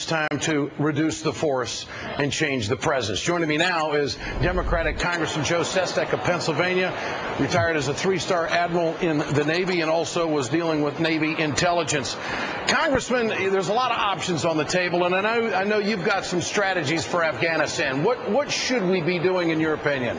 It's time to reduce the force and change the presence. Joining me now is Democratic Congressman Joe Sestak of Pennsylvania, retired as a three-star admiral in the Navy and also was dealing with Navy intelligence. Congressman, there's a lot of options on the table, and I know you've got some strategies for Afghanistan. What should we be doing, in your opinion?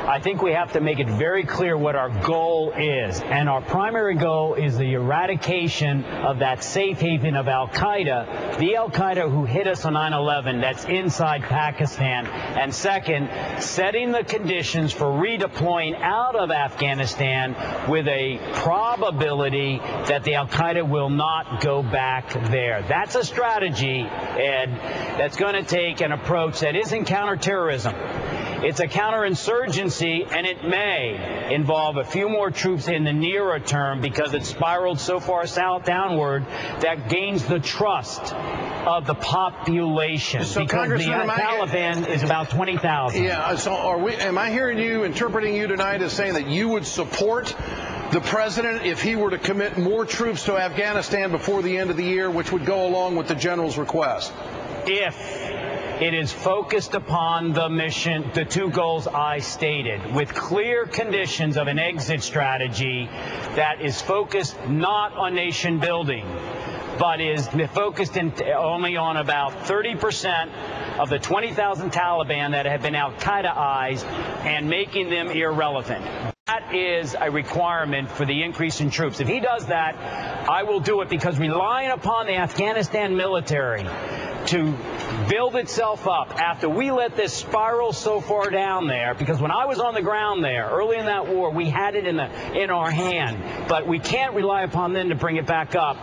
I think we have to make it very clear what our goal is. And our primary goal is the eradication of that safe haven of al-Qaeda, the al-Qaeda who hit us on 9/11, that's inside Pakistan. And second, setting the conditions for redeploying out of Afghanistan with a probability that the al-Qaeda will not go back there. That's a strategy, Ed, that's going to take an approach that isn't counterterrorism. It's a counterinsurgency, and it may involve a few more troops in the nearer term because it's spiraled so far south downward that gains the trust of the population. So because the Taliban is about 20,000. Yeah, so am I hearing you, interpreting you tonight as saying that you would support the president if he were to commit more troops to Afghanistan before the end of the year, which would go along with the general's request? If it is focused upon the mission, the two goals I stated, with clear conditions of an exit strategy that is focused not on nation building, but is focused only on about 30% of the 20,000 Taliban that have been al-Qaeda-ized and making them irrelevant. That is a requirement for the increase in troops. If he does that, I will do it, because relying upon the Afghanistan military to build itself up after we let this spiral so far down there, because when I was on the ground there early in that war, we had it in our hand, but we can't rely upon them to bring it back up.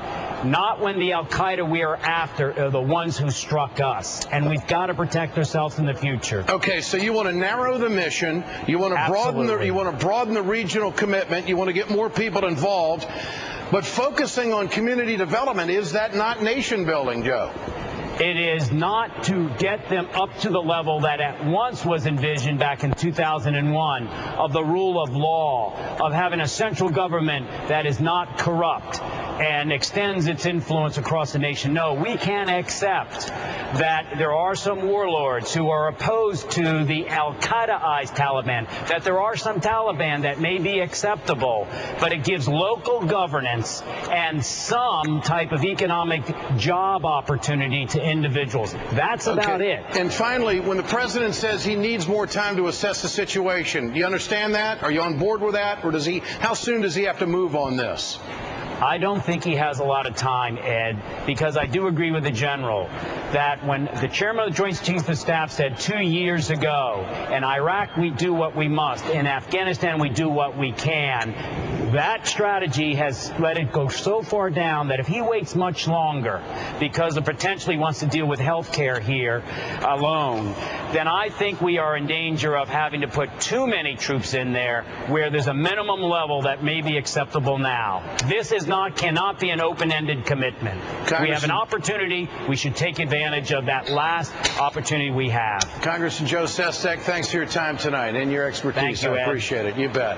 Not when the al-Qaeda we are after are the ones who struck us, and we've got to protect ourselves in the future. Okay, so you want to narrow the mission, you want to broaden the regional commitment, you want to get more people involved, but focusing on community development, is that not nation building, Joe? It is not to get them up to the level that at once was envisioned back in 2001 of the rule of law, of having a central government that is not corrupt and extends its influence across the nation. No, we can't accept that there are some warlords who are opposed to the al-Qaeda-ized Taliban, that there are some Taliban that may be acceptable, but it gives local governance and some type of economic job opportunity to individuals. That's about it. And finally, when the president says he needs more time to assess the situation, do you understand that? Are you on board with that? Or how soon does he have to move on this? I don't think he has a lot of time, Ed, because I do agree with the general that when the chairman of the Joint Chiefs of Staff said 2 years ago, in Iraq we do what we must, in Afghanistan we do what we can, that strategy has let it go so far down that if he waits much longer because of potentially wants to deal with health care here alone, then I think we are in danger of having to put too many troops in there where there's a minimum level that may be acceptable now. This cannot be an open-ended commitment. We have an opportunity. We should take advantage of that last opportunity we have. Congressman Joe Sestak, thanks for your time tonight and your expertise. Thank you, Ed. I appreciate it. You bet.